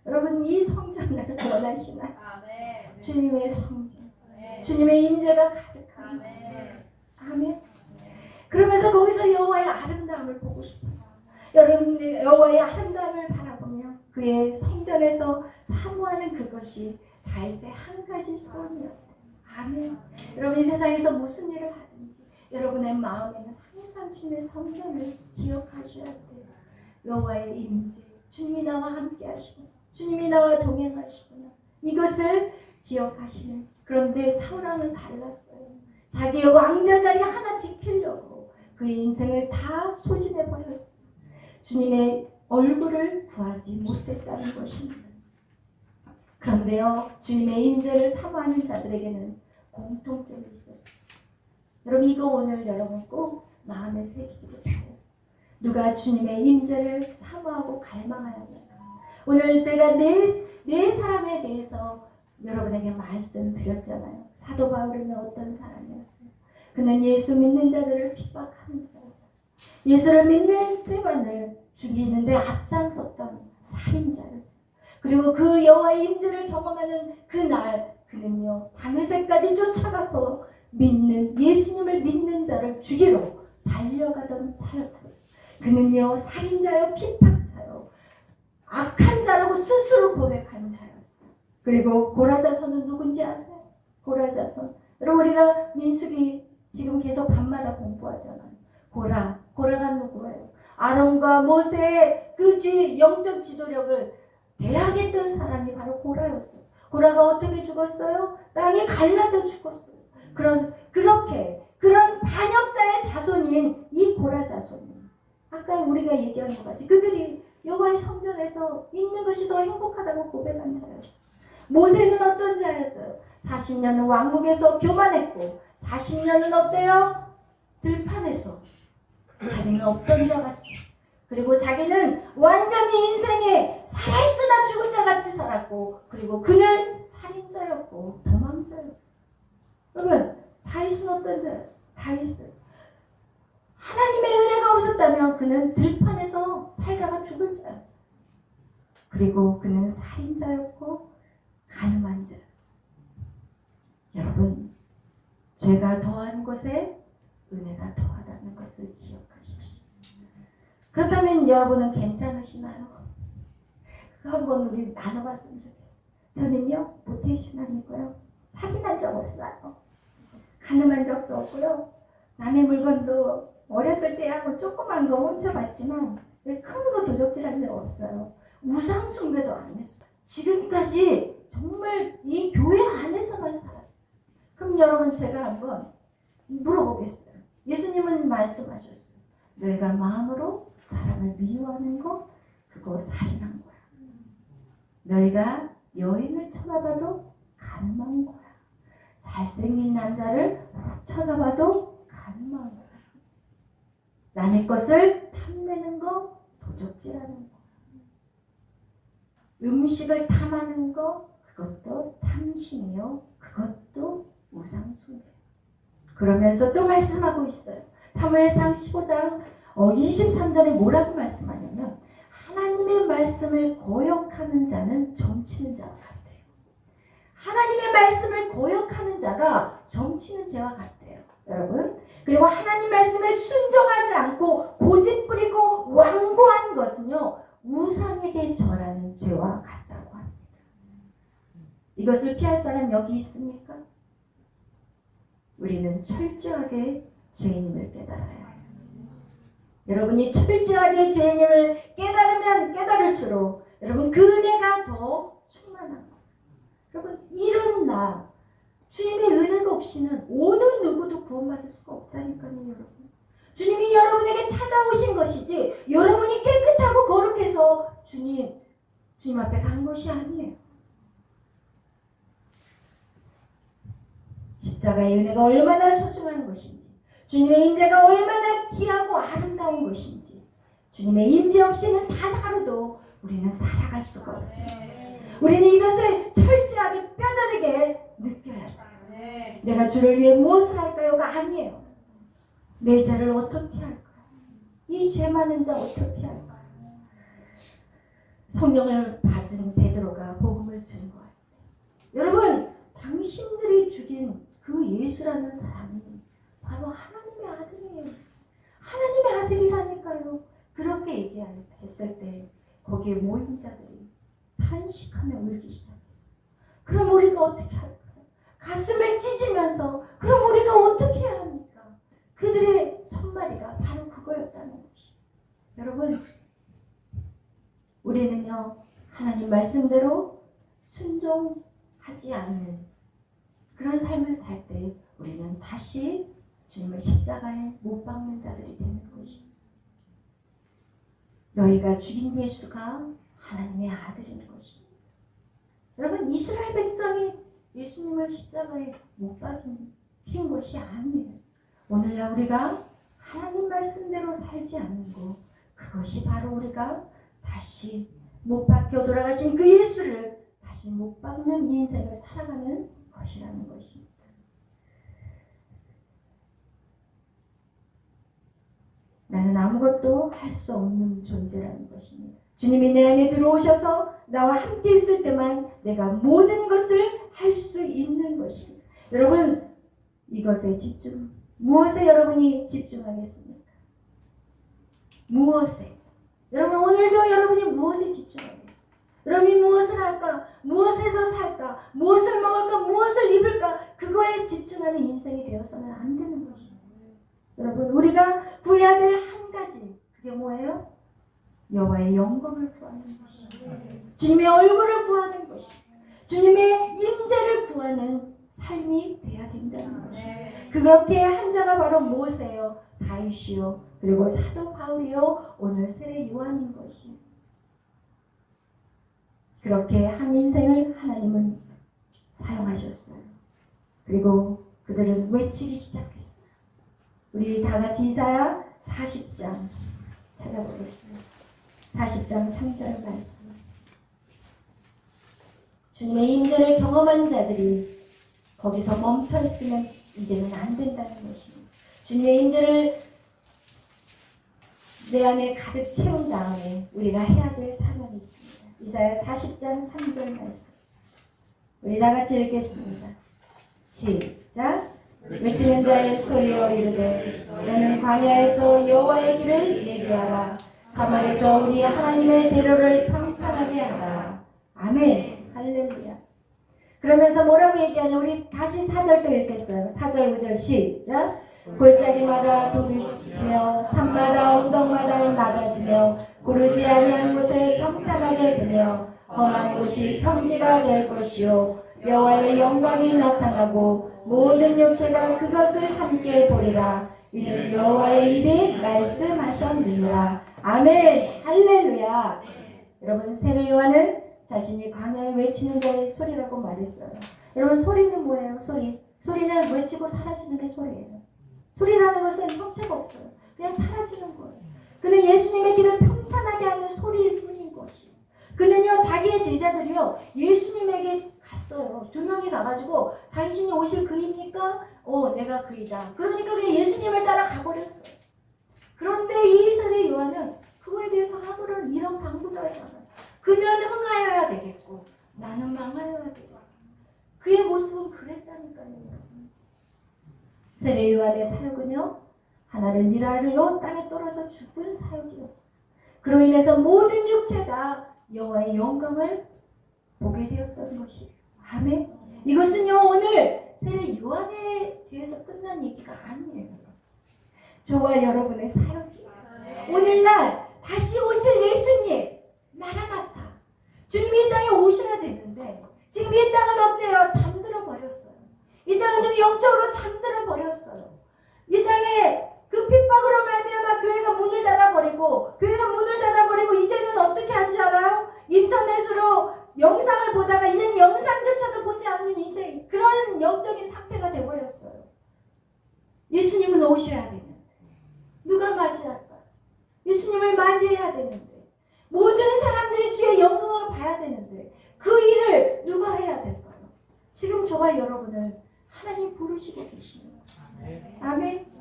여러분 이 성전을 원하시나요? 주님의 성전, 주님의 임재가 가득한 아멘. 그러면서 거기서 여호와의 아름다움을 보고 싶어서 여러분 여호와의 아름다움을 바라보며 그의 성전에서 사모하는 그것이 다윗의 한 가지 소원이었다. 아멘. 여러분 이 세상에서 무슨 일을 하든지 여러분의 마음에는 항상 주님의 성전을 기억하셔야 돼요. 여호와의 임재, 주님이 나와 함께 하시고 주님이 나와 동행하시구나, 이것을 기억하시는. 그런데 사울왕은 달랐어요. 자기의 왕자 자리 하나 지키려고 그의 인생을 다 소진해 버렸어요. 주님의 얼굴을 구하지 못했다는 것입니다. 그런데요, 주님의 임재를 사모하는 자들에게는 공통점이 있었어요. 여러분 이거 오늘 여러분 꼭 마음에 새기기를 바라요. 누가 주님의 임재를 사모하고 갈망하느냐. 오늘 제가 네 사람에 대해서 여러분에게 말씀드렸잖아요. 사도 바울은 어떤 사람이었어요? 그는 예수 믿는 자들을 핍박하는 자였어요. 예수를 믿는 스데반을 죽이는 데 앞장섰던 살인자였어요. 그리고 그 여호와의 임재를 경험하는 그날 그는요 다메섹까지 쫓아가서 예수님을 믿는 자를 죽이러 달려가던 자였어요. 그는요 살인자요 핍박자요 악한 자라고 스스로 고백한 자였어요. 그리고 고라자손은 누군지 아세요? 고라자손. 여러분 우리가 민수기 지금 계속 밤마다 공부하잖아요. 고라가 누구예요? 아론과 모세의 그 영적 지도력을 대항했던 사람이 바로 고라였어요. 고라가 어떻게 죽었어요? 땅이 갈라져 죽었어요. 그런 반역자의 자손인 이 고라 자손이 아까 우리가 얘기한 것 같이 그들이 여호와의 성전에서 있는 것이 더 행복하다고 고백한 자였어요. 모세는 어떤 자였어요? 40년은 왕궁에서 교만했고 40년은 어때요? 들판에서 자기는 없던 자 같이, 그리고 자기는 완전히 인생에 살아있으나 죽은 자 같이 살았고, 그리고 그는 살인자였고 도망자였어요. 여러분 다윗은 어떤 자였어요? 다윗은 하나님의 은혜가 없었다면 그는 들판에서 그는요 살다가 죽을 자였어요. 그리고 그는 살인자였고 가늠한 자였어요. 여러분, 죄가 더한 것에 은혜가 더하다는 것을 기억하십시오. 그렇다면 여러분은 괜찮으시나요? 그거 한번 우리 나눠봤으면 좋겠어요. 저는요 모태신앙이고요, 살인한 적 없어요. 가늠한 적도 없고요. 남의 물건도 어렸을 때 하고 조그만 거 훔쳐봤지만 큰 거 도적질한 적 없어요. 우상 숭배도 안 했어요. 지금까지 정말 이 교회 안에서만 살았어요. 그럼 여러분, 제가 한번 물어보겠어요. 예수님은 말씀하셨어요. 너희가 마음으로 사람을 미워하는 거, 그거 살인한 거야. 너희가 여인을 쳐다봐도 가늠한 거야. 잘생긴 남자를 훅 쳐다봐도 가늠한 거야. 남의 것을 탐내는 거, 도적질하는 거. 음식을 탐하는 거, 그것도 탐심이요. 그것도 우상숭배. 그러면서 또 말씀하고 있어요. 사무엘상 15장 23절에 뭐라고 말씀하냐면, 하나님의 말씀을 거역하는 자는 점치는 자와 같대요. 하나님의 말씀을 거역하는 자가 점치는 자와 같대요. 여러분, 그리고 하나님 말씀에 순종하지 않고 고집 부리고 완고한 것은요 우상에게 절하는 죄와 같다고 합니다. 이것을 피할 사람 여기 있습니까? 우리는 철저하게 죄인임을 깨달아야 해요. 여러분이 철저하게 죄인임을 깨달으면 깨달을수록 여러분 그 은혜가 더 충만한 거예요. 여러분, 이런 나, 주님의 은혜가 없이는 어느 누구도 구원받을 수가 없다니까요. 여러분, 주님이 여러분에게 찾아오신 것이지 여러분이 깨끗하고 거룩해서 주님 앞에 간 것이 아니에요. 십자가의 은혜가 얼마나 소중한 것인지, 주님의 임재가 얼마나 귀하고 아름다운 것인지, 주님의 임재 없이는 단 하루도 우리는 살아갈 수가 없습니다. 우리는 이것을 철저하게 뼈저리게 느껴야 돼요. 내가 주를 위해 무엇을 할까요가 아니에요. 내 죄를 어떻게 할까요? 이 죄 많은 자 어떻게 할까요? 성령을 받은 베드로가 복음을 증거할 때, 여러분, 당신들이 죽인 그 예수라는 사람이 바로 하나님의 아들이에요. 하나님의 아들이라니까요. 그렇게 얘기했을 때 거기에 모인 자들이 탄식하며 울기 시작했어요. 그럼 우리가 어떻게 할까요? 가슴을 찢으면서 그럼 우리가 어떻게 해야 합니까? 그들의 첫마디가 바로 그거였다는 것이. 여러분, 우리는요 하나님 말씀대로 순종하지 않는 그런 삶을 살 때 우리는 다시 주님을 십자가에 못 박는 자들이 되는 것입니다. 너희가 죽인 예수가 하나님의 아들인 것입니다. 여러분, 이스라엘 백성이 예수님을 십자가에 못 박힌 것이 아니에요. 오늘날 우리가 하나님 말씀대로 살지 않는 것, 그것이 바로 우리가 다시 못 박혀 돌아가신 그 예수를 다시 못 박는 인생을 살아가는 것이라는 것입니다. 나는 아무것도 할 수 없는 존재라는 것입니다. 주님이 내 안에 들어오셔서 나와 함께 있을 때만 내가 모든 것을 할 수 있는 것입니다. 여러분, 이것에 무엇에 여러분이 집중하겠습니까? 무엇에? 여러분, 오늘도 여러분이 무엇에 집중하겠어요? 여러분이 무엇을 할까? 무엇에서 살까? 무엇을 먹을까? 무엇을 입을까? 그거에 집중하는 인생이 되어서는 안 되는 것입니다. 여러분, 우리가 구해야 될 한 가지, 그게 뭐예요? 여호와의 영광을 구하는 것입니다. 주님의 얼굴을 구하는 것입니다. 주님의 임재를 구하는 삶이 돼야 된다는 것입니다. 그렇게 한 자가 바로 모세요, 다윗이요, 그리고 사도 바울이요, 오늘 세례 요한인 것입니다. 그렇게 한 인생을 하나님은 사용하셨어요. 그리고 그들은 외치기 시작했어요. 우리 다 같이 이사야 40장 찾아보겠습니다. 40장 3절 말씀. 주님의 임재를 경험한 자들이 거기서 멈춰 있으면 이제는 안 된다는 것입니다. 주님의 임재를 내 안에 가득 채운 다음에 우리가 해야 될 사명이 있습니다. 이사야 40장 3절 말씀. 우리 다 같이 읽겠습니다. 시작. 외치는 자의 소리여 이르되 너는 광야에서 여호와의 길을 예비하라. 사막에서 우리 하나님의 대로를 평탄하게 하라. 아멘. 할렐루야. 그러면서 뭐라고 얘기하냐? 우리 다시 4절도 읽겠어요. 4절 5절 시작. 골짜기마다 돌을 치며 산마다 언덕마다 낮아지며 고르지 아니한 곳을 평탄하게 되며 험한 곳이 평지가 될 것이요 여호와의 영광이 나타나고 모든 육체가 그것을 함께 보리라. 이는 여호와의 입이 말씀하셨느니라. 아멘. 할렐루야. 여러분, 세례 요한은 자신이 광야에 외치는 자의 소리라고 말했어요. 여러분, 소리는 뭐예요? 소리는 외치고 사라지는 게 소리예요. 소리라는 것은 형체가 없어요. 그냥 사라지는 거예요. 그는 예수님의 길을 평탄하게 하는 소리일 뿐인 것이에요. 그는요, 자기의 제자들이요, 예수님에게 갔어요. 2명이 가가지고 당신이 오실 그이니까 내가 그이다. 그러니까 그냥 예수님을 따라 가버렸어요. 그런데 이 세례 요한은 그거에 대해서 아무런 이런 방구도 하지 않아요. 그는 흥하여야 되겠고 나는 망하여야 되겠고. 그의 모습은 그랬다니까요. 세례 요한의 사역은요, 하나를 미랄로 땅에 떨어져 죽은 사역이었어요. 그로 인해서 모든 육체가 여호와의 영광을 보게 되었던 것이에요. 아멘. 이것은요, 오늘 세례 요한에 대해서 끝난 얘기가 아니에요. 저와 여러분의 사역이에요. 오늘날 다시 오실 예수님, 마라나타. 주님이 이 땅에 오셔야 되는데 지금 이 땅은 어때요? 잠들어 버렸어요. 이 땅은 좀 영적으로 잠들어 버렸어요. 이 땅에 그 핍박으로 말미암아 교회가 문을 닫아버리고 이제는 어떻게 한지 알아요? 인터넷으로 영상을 보다가 이제는 영상조차도 보지 않는 인생, 그런 영적인 상태가 되어버렸어요. 예수님은 오셔야 되는데 누가 맞이할까? 예수님을 맞이해야 되는데 모든 사람들이 주의 영광을 봐야 되는데 그 일을 누가 해야 될까요? 지금 저와 여러분을 하나님 부르시고 계시는 거예요. 아멘.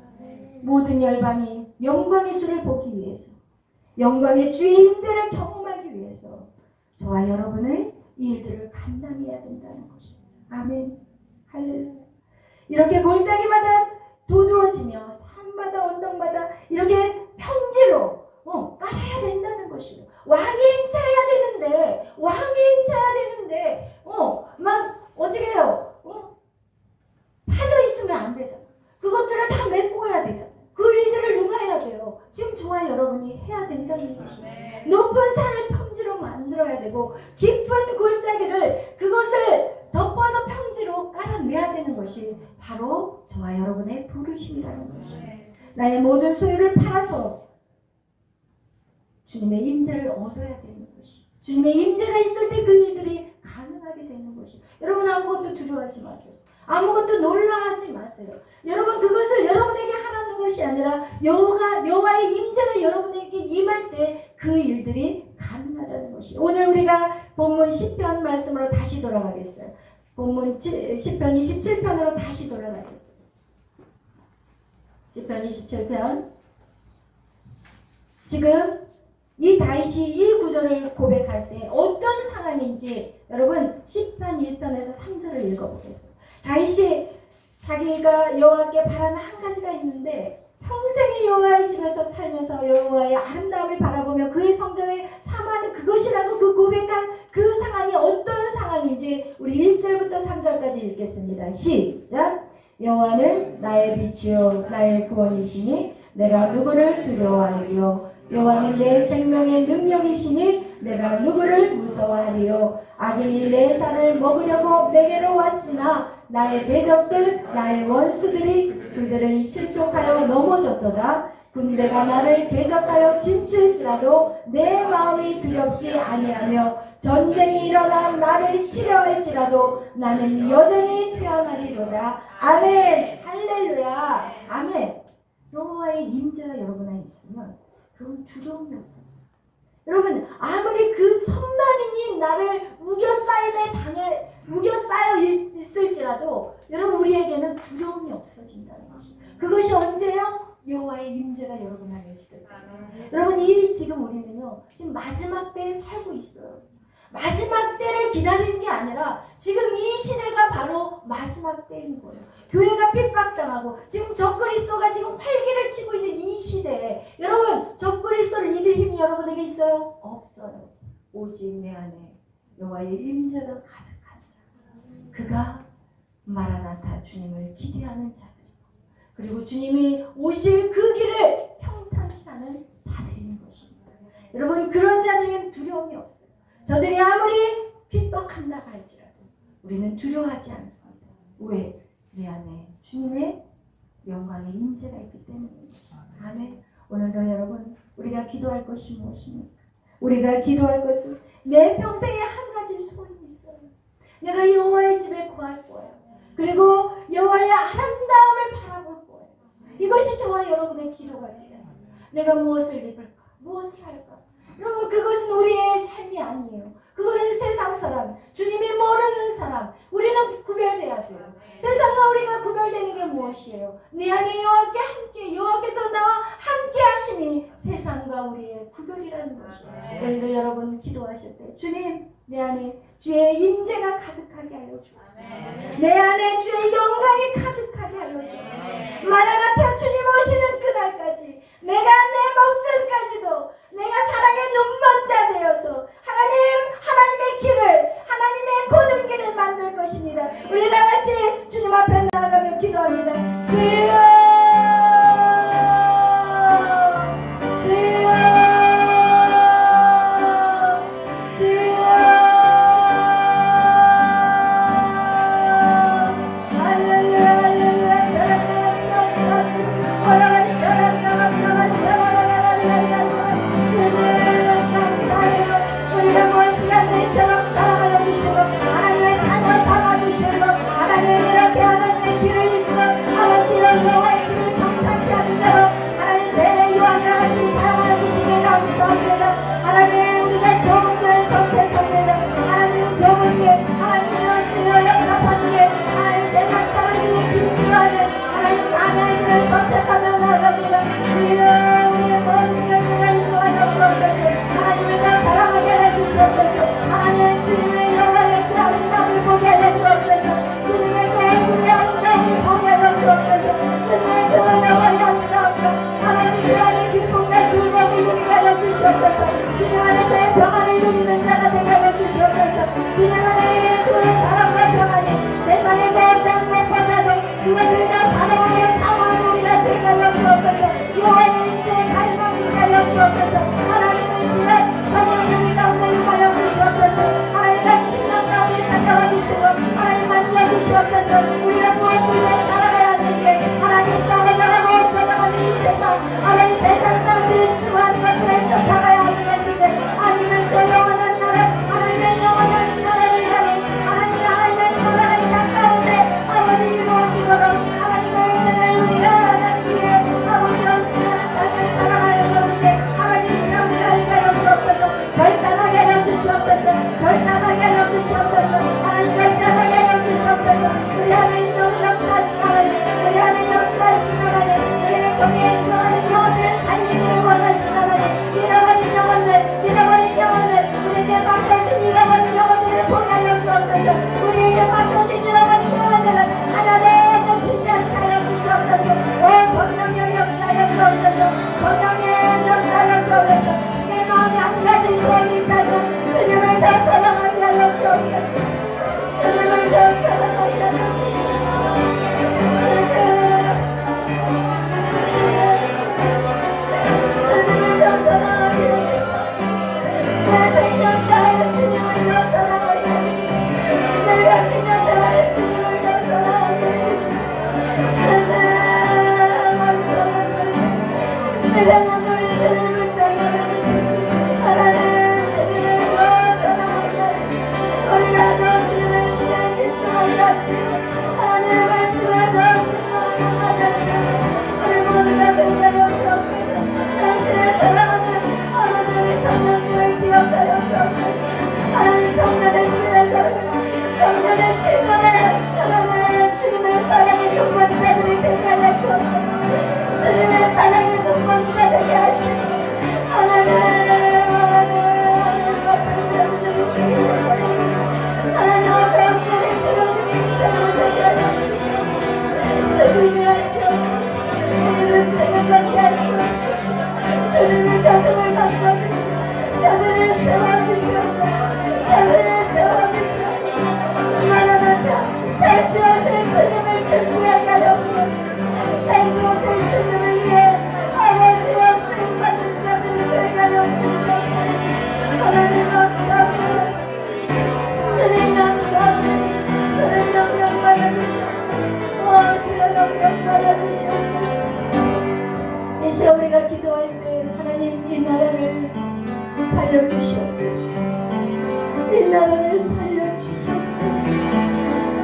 모든 열방이 영광의 주를 보기 위해서, 영광의 주의 임재를 경험하기 위해서 저와 여러분의 이 일들을 감당해야 된다는 것입니다. 아멘. 할렐루야. 이렇게 골짜기마다 도두어지며 산마다 언덕마다 이렇게 평지로 깔아야 된다는 것이에요. 왕이 행차해야 되는데 막 어떻게 해요? 파져 있으면 안 되잖아. 그것들을 다 메꿔야 되잖아. 그 일들을 누가 해야 돼요? 지금 저와 여러분이 해야 된다는 것이에요. 높은 산을 평지로 만들어야 되고 깊은 골짜기를 그것을 덮어서 평지로 깔아내야 되는 것이 바로 저와 여러분의 부르심이라는 것이에요. 나의 모든 소유를 팔아서 주님의 임재를 얻어야 되는 것이, 주님의 임재가 있을 때 그 일들이 가능하게 되는 것이. 여러분, 아무것도 두려워하지 마세요. 아무것도 놀라하지 마세요. 여러분, 그것을 여러분에게 하라는 것이 아니라 여호와의 임재가 여러분에게 임할 때 그 일들이 가능하다는 것이. 오늘 우리가 본문 10편 말씀으로 다시 돌아가겠어요. 본문 10편 27편으로 다시 돌아가겠어요. 10편 27편. 지금 이 다윗이 이 구절을 고백할 때 어떤 상황인지 여러분 10편 1편에서 3절을 읽어보겠어요. 다윗이 자기가 여호와께 바라는 한 가지가 있는데 평생의 여호와의 집에서 살면서 여호와의 아름다움을 바라보며 그의 성전에 사모하는 그것이라고 그 고백한 그 상황이 어떤 상황인지 우리 1절부터 3절까지 읽겠습니다. 시작. 여호와는 나의 빛이요 나의 구원이시니 내가 누구를 두려워하리요. 여호와는 내 생명의 능력이시니 내가 누구를 무서워하리요. 악인이 내 살을 먹으려고 내게로 왔으나 나의 대적들 나의 원수들이 그들은 실족하여 넘어졌도다. 군대가 나를 대적하여 진칠지라도 내 마음이 두렵지 아니하며 전쟁이 일어나 나를 치려 할지라도 나는 여전히 태어나리로다. 아멘. 할렐루야. 아멘. 여호와의 임재가 여러분 안에 있으면 그런 두려움이 없어요. 여러분, 아무리 그 천만인이 나를 우겨싸여 있을지라도 여러분, 우리에게는 두려움이 없어진다는 것이. 그것이 언제요? 여호와의 임재가 여러분 안에 있을 거예요. 여러분 이 지금 우리는요 지금 마지막 때에 살고 있어요. 마지막 때를 기다리는 게 아니라 지금 이 시대가 바로 마지막 때인 거예요. 교회가 핍박당하고 지금 적그리스도가 지금 활기를 치고 있는 이 시대에 여러분 적그리스도를 이길 힘이 여러분에게 있어요? 없어요. 오직 내 안에 여호와의 임재가 가득한 자, 그가 마라나타 주님을 기대하는 자들이고 그리고 주님이 오실 그 길을 평탄히 하는 자들인 것입니다. 여러분 그런 자들에게는 두려움이 없어요. 저들이 아무리 핍박한다 할지라도 우리는 두려워하지 않습니다. 왜? 내 안에 주님의 영광의 임재가 있기 때문입니다. 아멘. 오늘도 여러분 우리가 기도할 것이 무엇입니까? 우리가 기도할 것은 내 평생에 한 가지 소원이 있어요. 내가 여호와의 집에 거할 거예요. 그리고 여호와의 아름다움을 바라볼 거예요. 이것이 저와 여러분의 기도가 돼요. 내가 무엇을 입을까? 무엇을 할까? 여러분 그것은 우리의 삶이 아니에요. 그거는 세상 사람, 주님이 모르는 사람, 우리는 구별돼야 돼요. 세상과 우리가 구별되는 게 무엇이에요? 내 안에 여호와께 함께, 여호와께서 나와 함께 하심이 세상과 우리의 구별이라는 것이에요. 오늘도 여러분 기도하실 때 주님 내 안에 주의 임재가 가득하게 하여 주옵소서. 내 안에 주의 영광이 가득하게 하여 주옵소서. 마라나타 주님 오시는 그날까지 내가 내 목숨까지도 내가 사랑의 눈먼자 되어서 하나님의 길을 하나님의 고른 길을 만들 것입니다. 우리 다 같이 주님 앞에 나아가며 기도합니다. 주여 주님의 것을 구약하여 주옵소서. 다시 오실 주님을 위해 아버지와 쓰임받는 자들을 되게 하여 주시옵소서. 하나님 감사합니다. 주님 감사합니다. 주님 영광 받아주시옵소서. 주여 영광 받아주시옵소서. 이제 우리가 기도할 때 하나님 이 나라를 살려주시옵소서. 이 나라를 살려주시옵소서.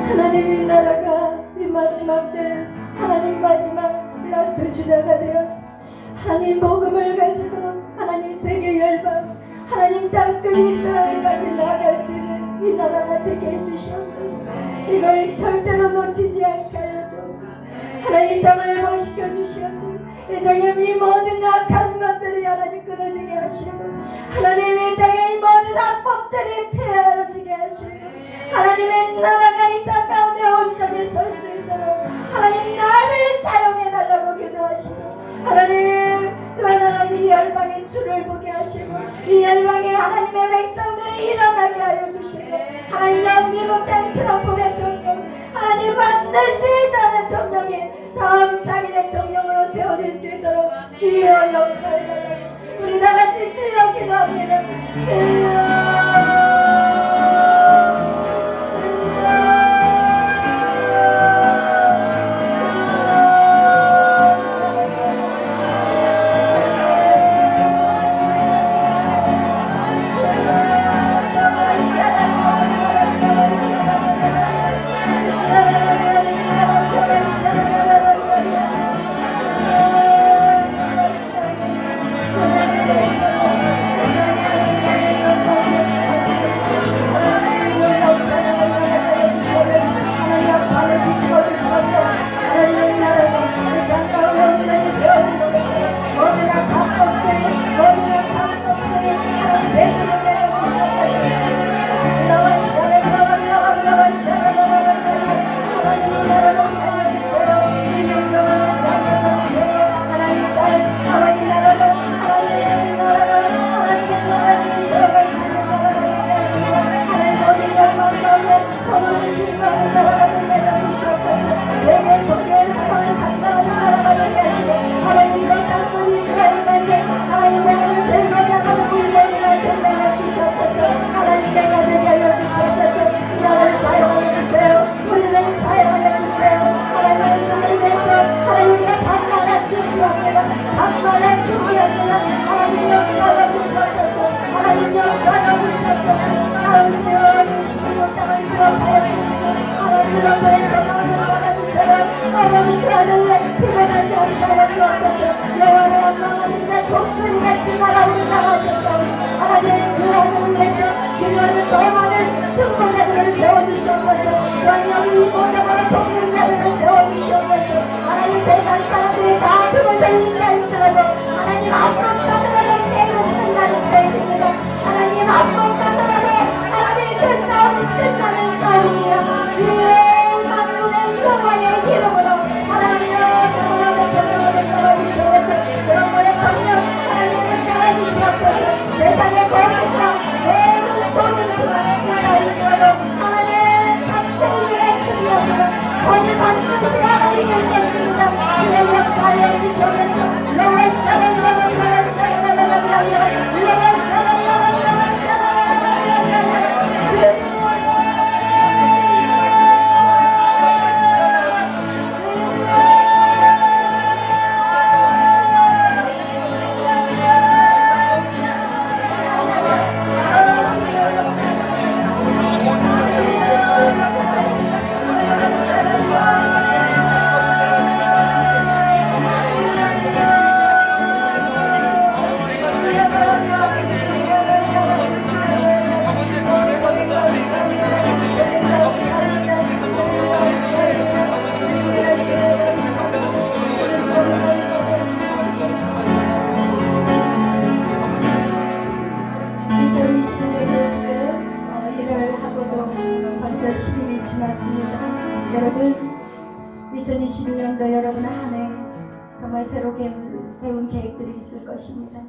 하나님 이 나라가 이 마지막 때 하나님 마지막 라스트 주자가 되어서 하나님 복음을 가지고 하나님 세계 열방 하나님 땅끝 이스라엘까지 나아갈 수 있는 이 나라가 되게 해주시옵소서. 이걸 절대로 놓치지 않게 하여 주옵소서. 하나님 이 땅을 회복시켜 주시옵소서. 이 땅에 이 모든 악한 것들이 하나님 끊어지게 하시고 하나님 이 땅에 이 모든 악법들이 폐하여지게 하시고 하나님의 나라가 이 땅 가운데 온전히 설 수 있도록 하나님 나를 사용해달라고 기도하시고 하나님 그런 하나님 이 열방의 주를 보게 하시고 이 열방의 하나님의 백성들이 일어나게 하여 주시고 하나님 저 미국 땅 트럼프 대통령 하나님 반드시 저 대통령이 다음 자기 대통령으로 세워질 수 있도록 주여 역사해 우리 다같이 주여 기도합니다. 주여 여러분 2021년도 여러분 한 해 정말 새롭게 세운 계획들이 있을 것입니다.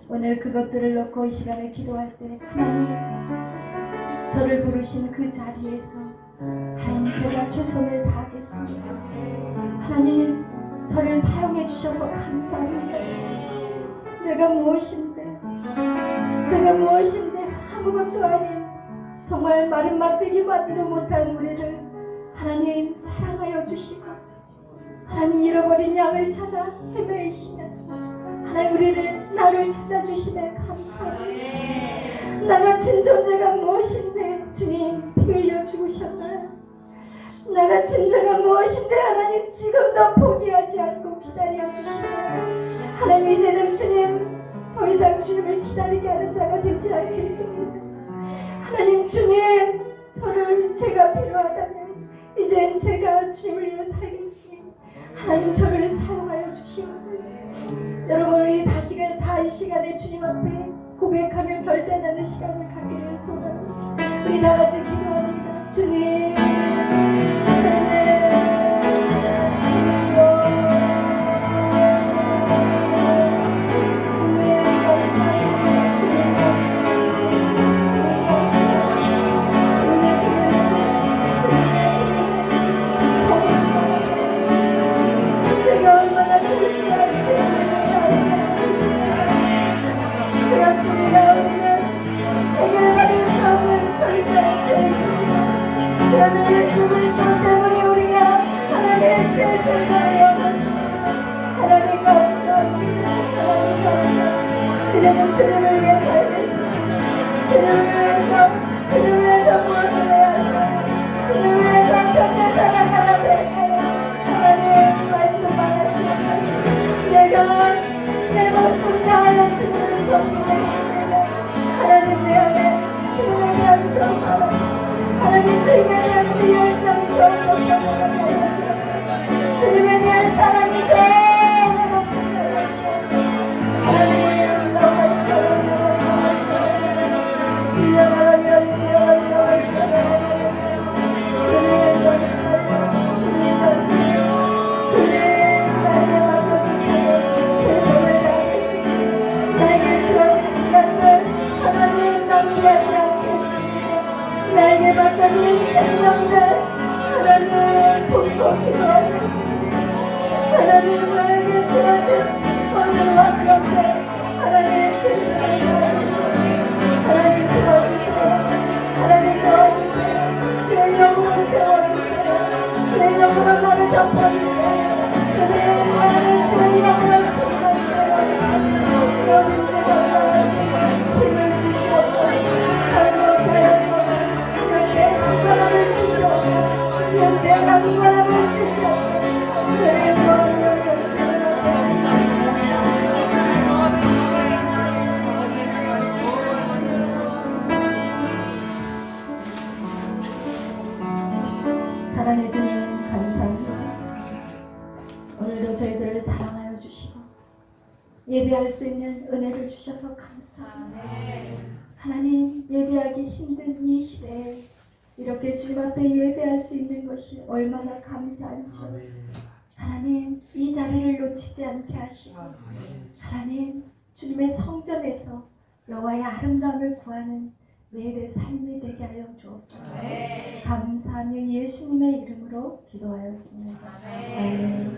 오늘 그것들을 놓고 이 시간에 기도할 때 하나님 저를 부르신 그 자리에서 하나님, 제가 최선을 다하겠습니다. 하나님, 저를 사용해 주셔서 감사합니다. 내가 무엇인데, 제가 무엇인데 아무것도 아닌 정말 마른 막대기만도 못한 우리를 하나님 사랑하여 주시고, 하나님 잃어버린 양을 찾아 헤매이시면서 하나님 우리를, 나를 찾아주심에 감사합니다. 나 같은 존재가 무엇인데 주님 피 흘려 죽으셨나요? 나 같은 자가 무엇인데 하나님 지금도 포기하지 않고 기다려 주시나요? 하나님, 이제는 주님 더 이상 주님을 기다리게 하는 자가 되지 않겠습니다. 하나님, 주님, 저를, 제가 필요하다면 이젠 제가 주님을 위해 살겠습니다. 하나님, 저를 사용하여 주시옵소서. 여러분, 우리 다 이 시간에 주님 앞에 고백하며 결단하는 시간을 갖기를 소원합니다. 우리 다 같이 기도합니다. 주님, 그러나 예수 그리스도 때문에 우리가 하나님의 세상을 얻었습니다. 하나님 감사합니다. 하나님 감사합니다. 이제는 주님을 위해 살겠습니다. 주님을 위해서 무엇을 해야 할까요? 주님을 위해서 어떻게 살아가야 될까요? 하나님 말씀하시옵소서. 내가 내 목숨 다하여 주님을 섬기겠습니다. 하나님, 내 안에 주님을 위한 사랑, 하나님, 주님에 대한 그 열정이 더욱더 강하게 주님에 대한 사랑이 더욱 하나님, 나에게 주어진 시간들 하나님 낭비하지 않겠습니다. 나에게 맡겨진 생명들 하나님 복도 기도하겠습니다. 하나님, 나에게 주어진 오늘 완벽해 하나님 주시를 도와주세요. 하나님 도와주세요. 하나님 도와주세요. 주의 영으로 채워주세요. 주의 영으로 나를 덮어주세요. 주님, 나를 주의 영으로 채워주세요. 여러분, 제가 힘을 주시옵소서. 하나님, 강건함을 주시옵소서. 현재 강건함을 주시옵소서. 주의 영광을 사랑해 주님 감사합니다. 오늘도 저희들을 사랑하여 주시고 예배할 수 있는 은혜를 주셔서 감사합니다. 하나님, 예배하기 힘든 이 시대에 이렇게 주님 앞에 예배할 수 있는 것이 얼마나 감사한지요. 하나님, 이 자리를 놓치지 않게 하시고 하나님, 주님의 성전에서 여호와의 아름다움을 구하는 매일의 삶이 되게 하여 주옵소서. 감사하며 예수님의 이름으로 기도하였습니다. 아멘.